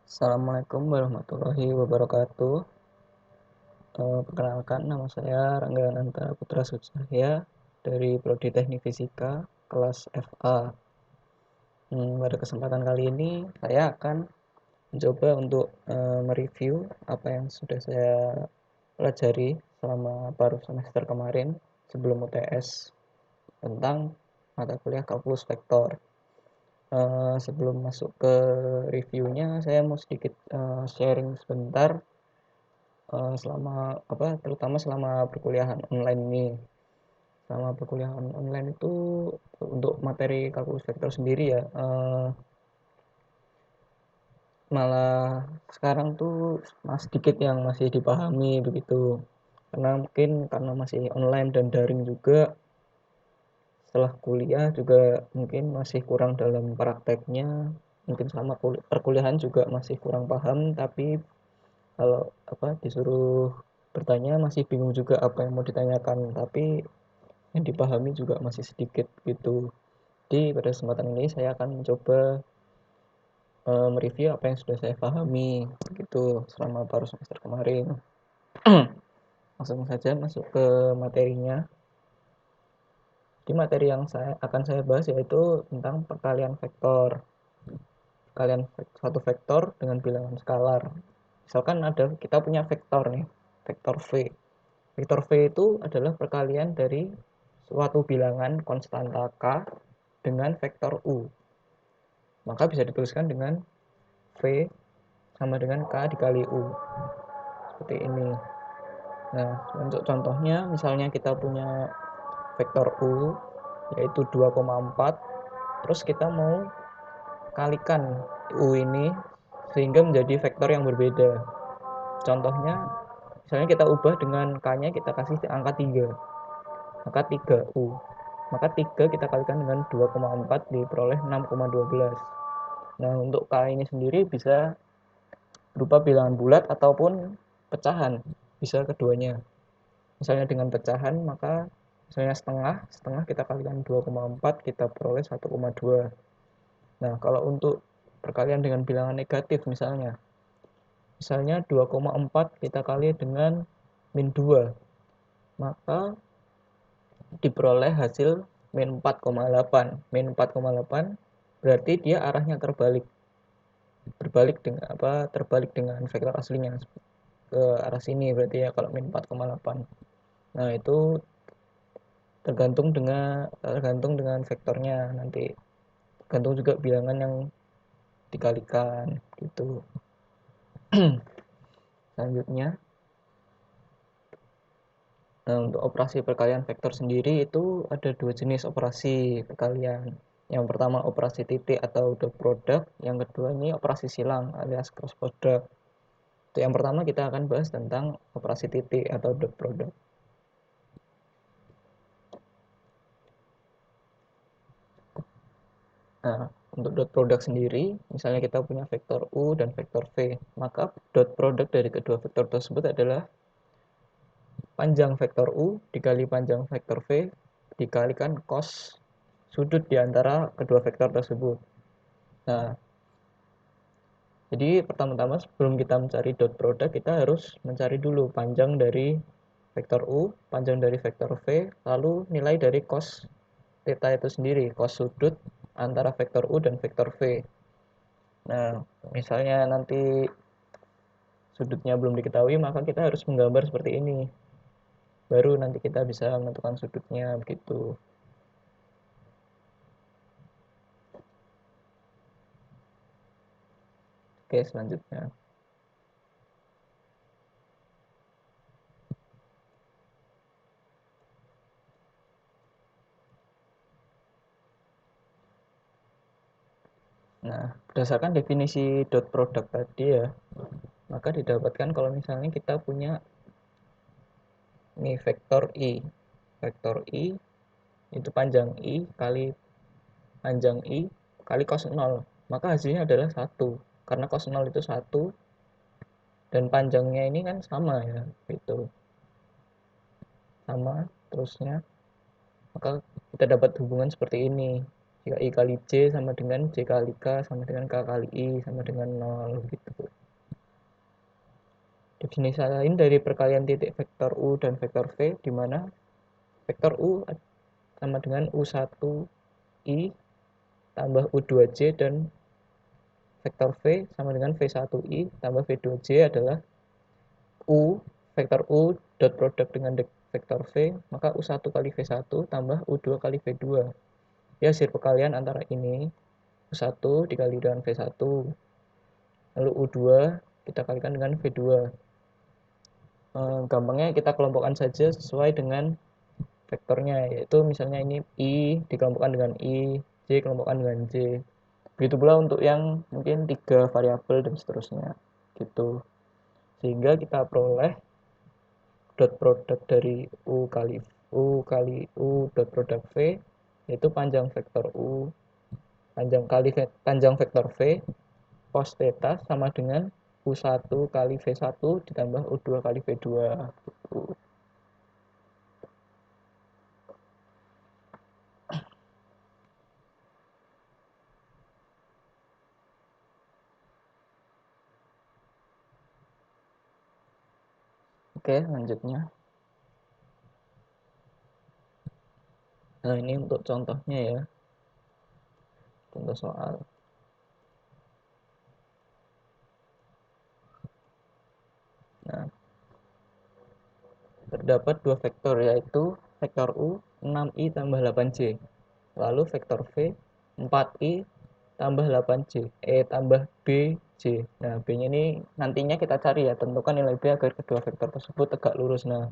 Assalamualaikum warahmatullahi wabarakatuh. Perkenalkan, nama saya Rangga Ananta Putra Sucahya dari Prodi Teknik Fisika kelas FA. Pada kesempatan kali ini saya akan mencoba untuk mereview apa yang sudah saya pelajari selama paruh semester kemarin sebelum UTS tentang mata kuliah kalkulus vektor. Sebelum masuk ke reviewnya, saya mau sedikit sharing sebentar terutama selama perkuliahan online ini. Selama perkuliahan online itu untuk materi kalkulus vektor sendiri ya, malah sekarang tuh sedikit yang masih dipahami begitu. Karena masih online dan daring juga, setelah kuliah juga mungkin masih kurang dalam prakteknya. Mungkin selama perkuliahan juga masih kurang paham, tapi kalau disuruh bertanya masih bingung juga apa yang mau ditanyakan, tapi yang dipahami juga masih sedikit gitu. Jadi pada kesempatan ini saya akan mencoba mereview apa yang sudah saya pahami gitu selama paruh semester kemarin. Langsung saja masuk ke materinya. Di materi yang saya bahas yaitu tentang perkalian vektor. Perkalian satu vektor dengan bilangan skalar. Misalkan kita punya vektor nih, vektor V. Vektor V itu adalah perkalian dari suatu bilangan konstanta K dengan vektor U. Maka bisa dituliskan dengan V sama dengan K dikali U. Seperti ini. Nah, untuk contohnya, misalnya kita punya vektor U, yaitu 2,4. Terus kita mau kalikan U ini sehingga menjadi vektor yang berbeda. Contohnya, misalnya kita ubah dengan K-nya kita kasih angka 3. Maka 3U. Maka 3 kita kalikan dengan 2,4 diperoleh 6,12. Nah, untuk K ini sendiri bisa berupa bilangan bulat ataupun pecahan, bisa keduanya. Misalnya dengan pecahan, maka misalnya setengah kita kalikan 2,4 kita peroleh 1,2. Nah, kalau untuk perkalian dengan bilangan negatif misalnya 2,4 kita kali dengan min 2, maka diperoleh hasil min 4,8. Min 4,8 berarti dia arahnya terbalik dengan vektor aslinya ke arah sini, berarti ya kalau min 4,8. Nah, itu tergantung dengan vektornya, nanti tergantung juga bilangan yang dikalikan gitu. Selanjutnya, nah, untuk operasi perkalian vektor sendiri itu ada dua jenis operasi perkalian. Yang pertama operasi titik atau dot product, yang kedua ini operasi silang alias cross product. Untuk yang pertama kita akan bahas tentang operasi titik atau dot product. Nah, untuk dot product sendiri, misalnya kita punya vektor U dan vektor V, maka dot product dari kedua vektor tersebut adalah panjang vektor U dikali panjang vektor V dikalikan cos sudut di antara kedua vektor tersebut. Nah, jadi pertama-tama sebelum kita mencari dot product, kita harus mencari dulu panjang dari vektor U, panjang dari vektor V, lalu nilai dari cos theta itu sendiri, cos sudut antara vektor U dan vektor V. Nah, misalnya nanti sudutnya belum diketahui, maka kita harus menggambar seperti ini. Baru nanti kita bisa menentukan sudutnya begitu. Oke, selanjutnya. Nah, berdasarkan definisi dot product tadi ya, maka didapatkan kalau misalnya kita punya ini vektor I. Vektor I itu panjang I kali panjang I kali cos 0. Maka hasilnya adalah 1. Karena cos 0 itu 1 dan panjangnya ini kan sama ya, gitu. Sama terusnya. Maka kita dapat hubungan seperti ini. Jika I kali J sama dengan J kali K sama dengan K kali I sama dengan 0 gitu. Definisi lain dari perkalian titik vektor U dan vektor V, di mana vektor U sama dengan U1I tambah U2J dan vektor V sama dengan V1I tambah V2J adalah U, vektor U dot produk dengan vektor V, maka U1 kali V1 tambah U2 kali V2. Ya, hasil perkalian antara ini U1 dikali dengan V1, lalu U2 kita kalikan dengan V2. Gampangnya kita kelompokkan saja sesuai dengan vektornya, yaitu misalnya ini I dikelompokkan dengan I, J dikelompokkan dengan J. Begitu pula untuk yang mungkin 3 variabel dan seterusnya gitu. Sehingga kita peroleh dot produk dari U kali U dot produk V, yaitu panjang vektor U panjang vektor V cos theta sama dengan U1 kali V1 ditambah U2 kali V2 gitu. Oke, lanjutnya. Nah, ini untuk contohnya ya. Contoh soal. Nah, terdapat dua vektor, yaitu vektor U 6I tambah 8J. Lalu vektor V 4I tambah 8J. Tambah BJ. Nah, B-nya ini nantinya kita cari ya. Tentukan nilai B agar kedua vektor tersebut tegak lurus. Nah,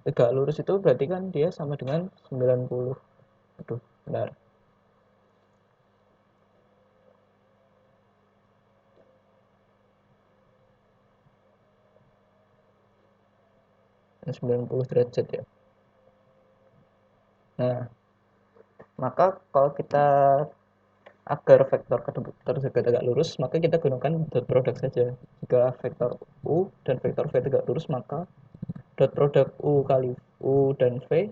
tegak lurus itu berarti kan dia sama dengan 90. Aduh, benar. 90 derajat ya. Nah, maka kalau kita agar vektor tersebut tegak lurus, maka kita gunakan dot produk saja. Jika vektor U dan vektor V tegak lurus, maka dot produk U kali U dan V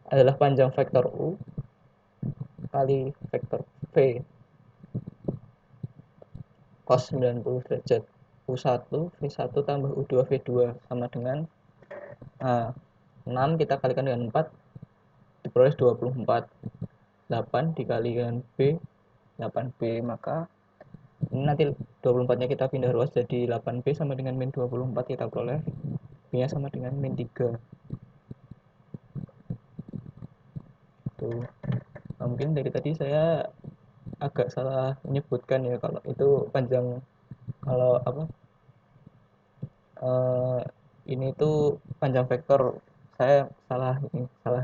adalah panjang vektor U kali vektor V cos 90 derajat. U1 V1 tambah U2 V2 sama dengan 6 kita kalikan dengan 4 diperoleh 24. 8 dikalikan B 8B, maka ini nanti 24 nya kita pindah ruas jadi 8B sama dengan min 24, kita peroleh B nya sama dengan min 3 tuh. Nah, mungkin dari tadi saya agak salah menyebutkan ya kalau itu panjang, kalau apa uh, ini tuh panjang vektor, saya salah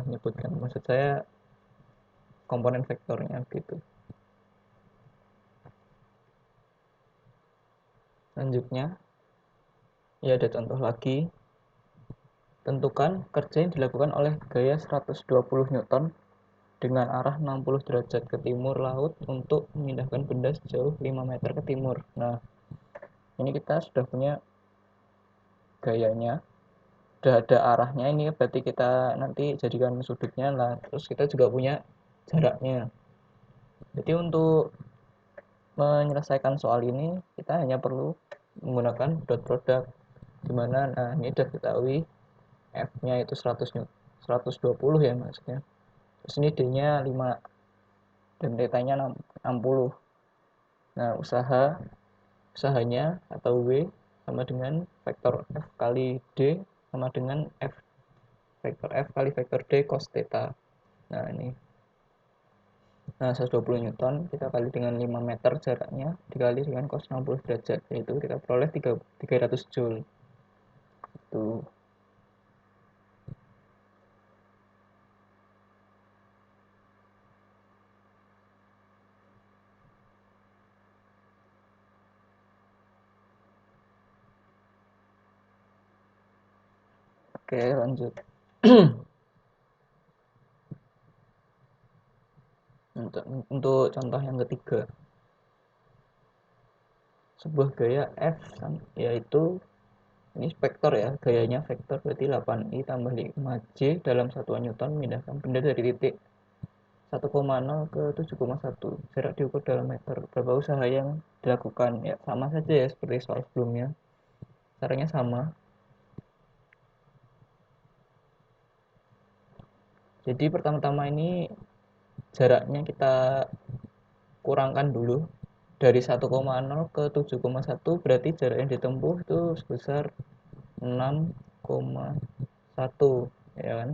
menyebutkan, maksud saya komponen vektornya gitu. Selanjutnya ya ada contoh lagi. Tentukan kerja yang dilakukan oleh gaya 120 Newton dengan arah 60 derajat ke timur laut untuk memindahkan benda sejauh 5 meter ke timur. Nah, ini kita sudah punya gayanya, sudah ada arahnya, ini berarti kita nanti jadikan sudutnya lah. Terus kita juga punya jaraknya. Jadi untuk menyelesaikan soal ini kita hanya perlu menggunakan dot product, dimana nah ini sudah diketahui F nya itu 120 ya maksudnya, terus ini D nya 5 dan theta nya 60. Nah, usahanya atau W sama dengan vektor F kali D sama dengan vektor F kali vektor D cos theta. Nah, ini 120 Newton kita kali dengan 5 meter jaraknya dikali dengan cos 60 derajat, yaitu kita peroleh 300 Joule. Itu. Oke, lanjut. Untuk contoh yang ketiga, sebuah gaya F yaitu ini vektor ya, gayanya vektor berarti 8I tambah 5J dalam satuan Newton memindahkan benda dari titik 1,0 ke 7,1. Jarak diukur dalam meter. Berapa usaha yang dilakukan? Ya, sama saja ya seperti soal sebelumnya. Caranya sama. Jadi pertama-tama ini jaraknya kita kurangkan dulu. Dari 1,0 ke 7,1 berarti jarak yang ditempuh itu sebesar 6,1, ya kan?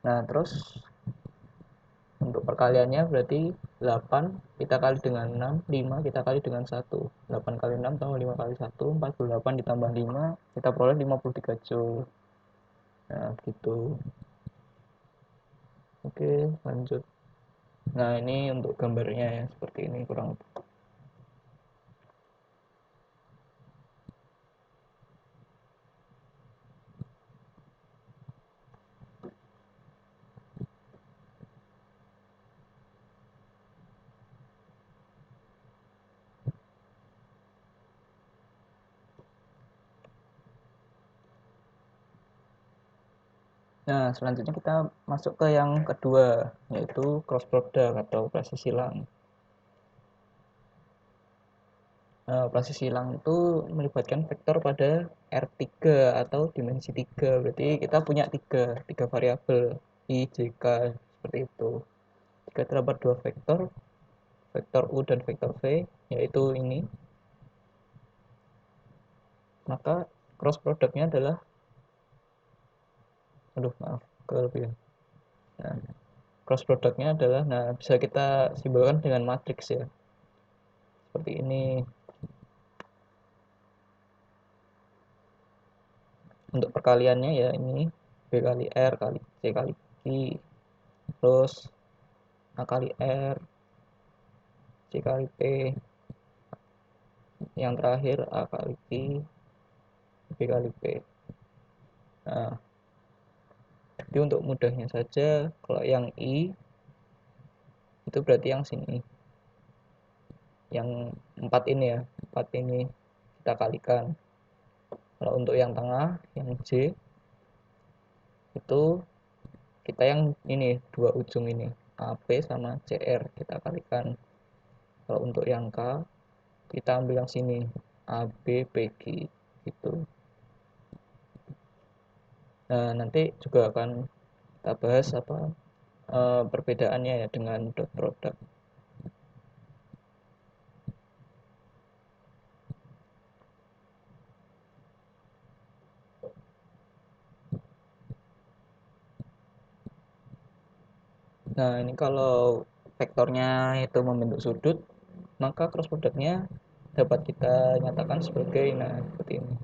Nah, terus untuk perkaliannya berarti 8 kita kali dengan 6, 5 kita kali dengan 1. 8 kali 6 tambah 5 kali 1, 48 ditambah 5, kita peroleh 53 Joule. Nah, gitu. Oke, lanjut. Nah, ini untuk gambarnya ya, seperti ini kurang lebih. Nah, selanjutnya kita masuk ke yang kedua, yaitu cross product atau operasi silang. Nah, operasi silang itu melibatkan vektor pada R3 atau dimensi 3. Berarti kita punya tiga variabel I, J, K, seperti itu. Jika terdapat dua vektor, vektor U dan vektor V, yaitu ini, maka cross produknya adalah, maaf, kelebihan. Nah, cross produknya adalah, nah bisa kita simbolkan dengan matriks ya, seperti ini. Untuk perkaliannya ya ini B kali R kali C kali Q, terus A kali R, C kali P, yang terakhir A kali Q, B kali P. Nah, jadi untuk mudahnya saja, kalau yang I itu berarti yang sini, yang 4 ini ya, 4 ini kita kalikan. Kalau untuk yang tengah, yang J, itu kita yang ini, dua ujung ini, AP sama CR kita kalikan. Kalau untuk yang K, kita ambil yang sini, AB, PQ, gitu. Nah, nanti juga akan kita bahas apa perbedaannya ya dengan dot product. Nah, ini kalau vektornya itu membentuk sudut, maka cross productnya dapat kita nyatakan sebagai, nah seperti ini.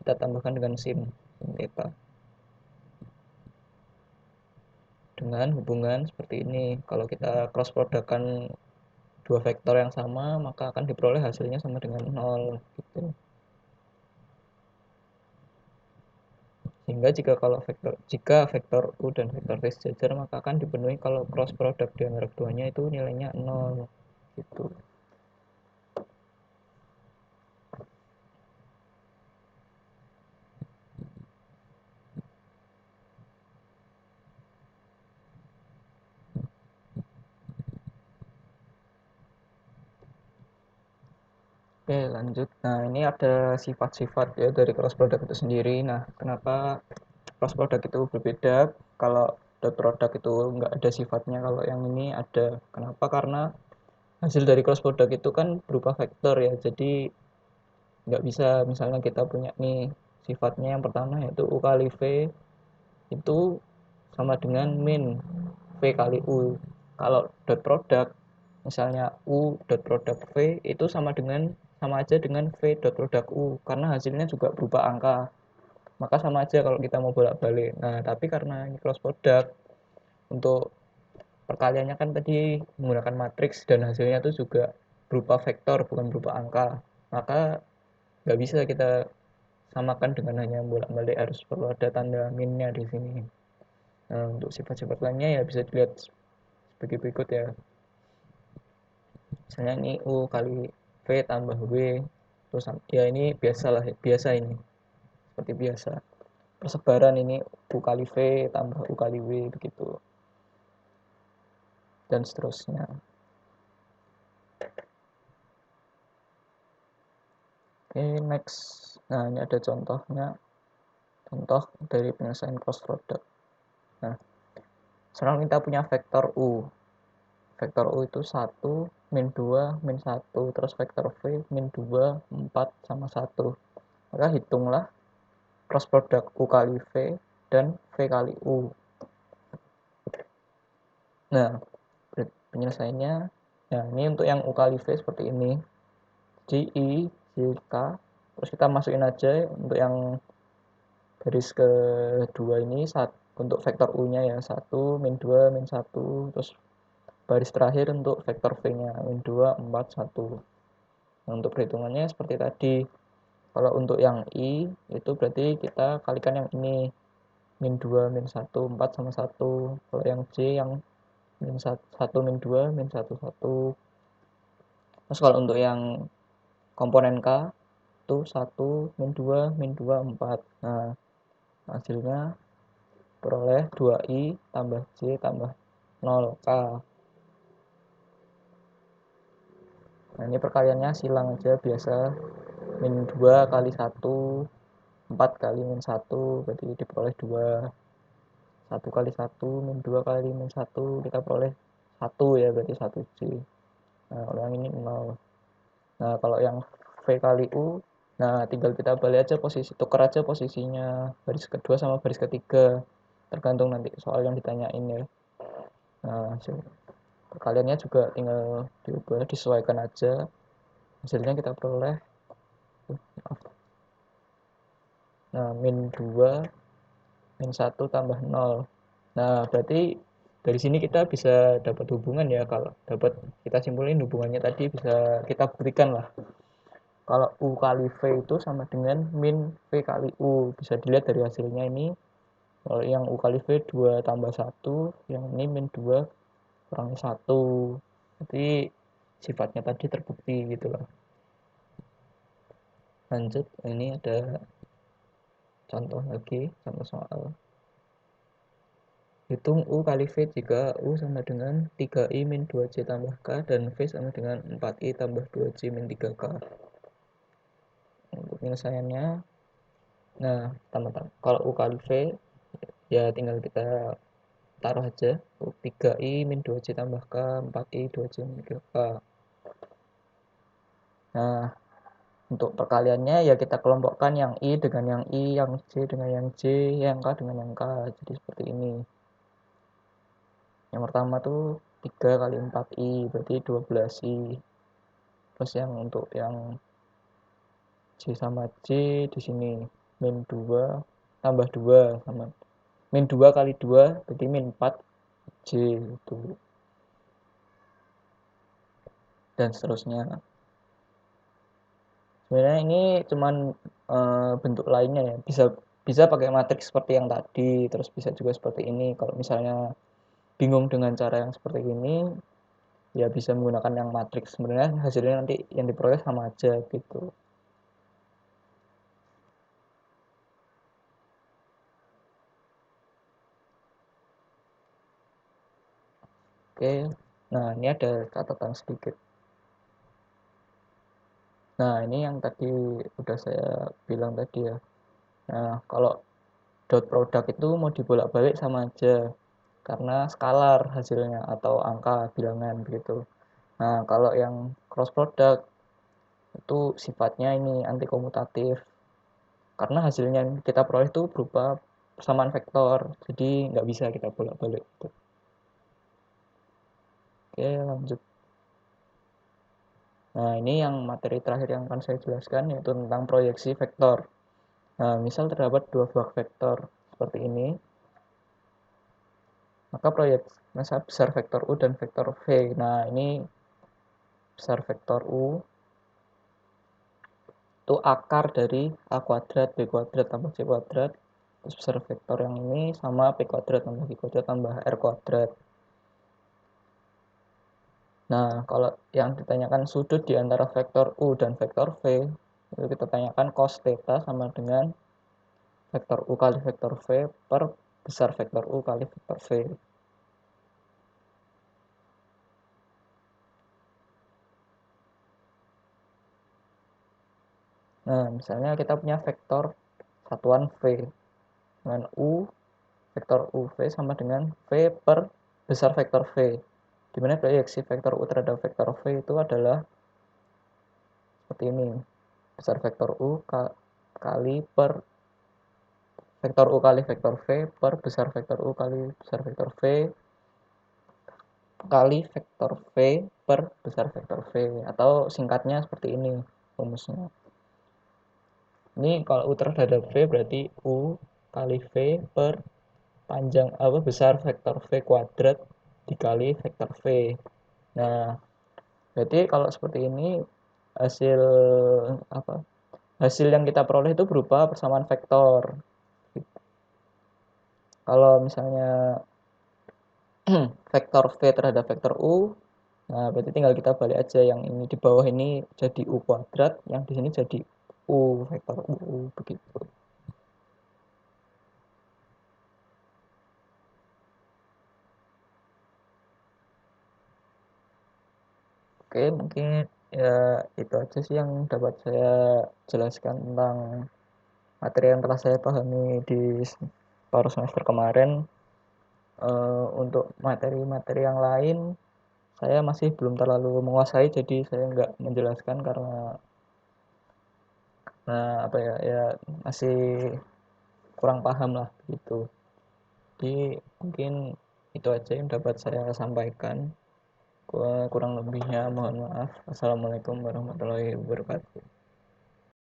Kita tambahkan dengan sin theta. Dengan hubungan seperti ini. Kalau kita cross productkan dua vektor yang sama, maka akan diperoleh hasilnya sama dengan 0 gitu. Sehingga jika vektor U dan vektor V sejajar, maka akan dipenuhi kalau cross product di antara keduanya itu nilainya 0 gitu. Oke, lanjut. Nah, ini ada sifat-sifat ya dari cross product itu sendiri. Nah, kenapa cross product itu berbeda? Kalau dot product itu nggak ada sifatnya, kalau yang ini ada. Kenapa? Karena hasil dari cross product itu kan berupa vektor ya, jadi nggak bisa misalnya kita punya nih sifatnya yang pertama yaitu U kali V itu sama dengan min V kali U. Kalau dot product misalnya U dot product V itu sama aja dengan V dot product U, karena hasilnya juga berupa angka, maka sama aja kalau kita mau bolak-balik. Nah, tapi karena ini cross product, untuk perkaliannya kan tadi menggunakan matriks dan hasilnya itu juga berupa vektor bukan berupa angka, maka nggak bisa kita samakan dengan hanya bolak-balik, harus perlu ada tanda minnya di sini. Nah, untuk sifat-sifat lainnya ya bisa dilihat sebagai berikut ya. Misalnya ini U kali V tambah W, terus ya ini biasalah, biasa ini seperti biasa. Persebaran ini U kali V tambah U kali W begitu. dan seterusnya. Oke, next. Nah, ini ada contohnya. Contoh dari penyelesaian cross product. Nah, sekarang kita punya vektor U. Vektor U itu 1, min 2, min 1. Terus vektor V, min 2, 4, sama 1. Maka hitunglah cross product U kali V dan V kali U. Nah, penyelesaiannya, nah ini untuk yang U kali V seperti ini. I, J, K. Terus kita masukin aja untuk yang garis kedua ini, untuk vektor U-nya ya 1, min 2, min 1. Terus baris terakhir untuk vektor V-nya, min 2, 4, 1. Nah, untuk perhitungannya seperti tadi. Kalau untuk yang I, itu berarti kita kalikan yang ini. Min 2, min 1, 4, sama 1. Kalau yang J, yang min 1, min 2, min 1, 1. Terus kalau untuk yang komponen K, itu 1, min 2, min 2, 4. Nah, hasilnya peroleh 2I tambah J tambah 0K. Nah, ini perkaliannya silang aja biasa. Min 2 kali 1, 4 kali min 1, berarti diperoleh 2. 1 kali 1, min 2 kali min 1, kita peroleh 1 ya, berarti 1J. Nah, kalau yang ini 0. Nah, kalau yang V kali U, nah tinggal kita balik aja tukar aja posisinya baris kedua sama baris ketiga. Tergantung nanti soal yang ditanyain ya. Nah, perkaliannya juga tinggal diubah, disesuaikan aja. Hasilnya kita peroleh, nah, min 2, min 1 tambah 0. Nah, berarti dari sini kita bisa dapat hubungan ya. Kalau dapat, kita simpulin hubungannya tadi, bisa kita buktikan lah. Kalau U kali V itu sama dengan min V kali U. Bisa dilihat dari hasilnya ini. Kalau yang U kali V 2 tambah 1, yang ini min 2 kurangi 1. Jadi sifatnya tadi terbukti gitu lah. Lanjut, ini ada contoh lagi, contoh soal. Hitung U kali V jika U sama dengan 3I min 2J tambah K dan V sama dengan 4I tambah 2J min 3K. Untuk penyelesaiannya, nah teman-teman, kalau U kali V ya tinggal kita taruh aja 3I min 2J tambah K, 4I 2J min 3K. Nah, untuk perkaliannya ya kita kelompokkan yang I dengan yang I, yang J dengan yang J, yang K dengan yang K. Jadi seperti ini. Yang pertama tuh 3 kali 4I, berarti 12I. Terus yang untuk yang J sama J di sini min 2 tambah 2 sama min 2 kali 2 berarti min 4 J itu. Dan seterusnya. Sebenarnya ini cuman bentuk lainnya ya. Bisa pakai matriks seperti yang tadi, terus bisa juga seperti ini. Kalau misalnya bingung dengan cara yang seperti ini, ya bisa menggunakan yang matriks. Sebenarnya hasilnya nanti yang diperoleh sama aja gitu. Oke, nah ini ada catatan sedikit. Nah, ini yang tadi udah saya bilang tadi ya. Nah, kalau dot product itu mau dibolak-balik sama aja, karena skalar hasilnya atau angka bilangan begitu. Nah, kalau yang cross product itu sifatnya ini anti komutatif, karena hasilnya yang kita peroleh itu berupa persamaan vektor, jadi nggak bisa kita bolak-balik gitu. Oke, lanjut. Nah, ini yang materi terakhir yang akan saya jelaskan, yaitu tentang proyeksi vektor. Nah, misal terdapat dua buah vektor seperti ini, maka proyek masa besar vektor U dan vektor V. Nah, ini besar vektor U itu akar dari A kuadrat, B kuadrat tambah C kuadrat. Terus besar vektor yang ini sama P kuadrat tambah Q kuadrat tambah R kuadrat. Nah, kalau yang ditanyakan sudut di antara vektor U dan vektor V, itu kita tanyakan cos theta sama dengan vektor U kali vektor V per besar vektor U kali vektor V. Nah, misalnya kita punya vektor satuan V dengan U, vektor UV sama dengan V per besar vektor V, dimana proyeksi vektor U terhadap vektor V itu adalah seperti ini, besar vektor U kali per vektor U kali vektor V per besar vektor U kali besar vektor V kali vektor V per besar vektor V, atau singkatnya seperti ini rumusnya. Ini kalau U terhadap V berarti U kali V per panjang besar vektor V kuadrat dikali vektor V. Nah, berarti kalau seperti ini hasil hasil yang kita peroleh itu berupa persamaan vektor. Kalau misalnya vektor V terhadap vektor U, nah berarti tinggal kita balik aja, yang ini di bawah ini jadi U kuadrat, yang di sini jadi U, vektor U, begitu. Oke, mungkin ya itu aja sih yang dapat saya jelaskan tentang materi yang telah saya pahami di paruh semester kemarin. Untuk materi-materi yang lain saya masih belum terlalu menguasai, jadi saya nggak menjelaskan karena apa ya, masih kurang paham lah gitu. Jadi mungkin itu aja yang dapat saya sampaikan. Kurang lebihnya mohon maaf. Assalamualaikum warahmatullahi wabarakatuh.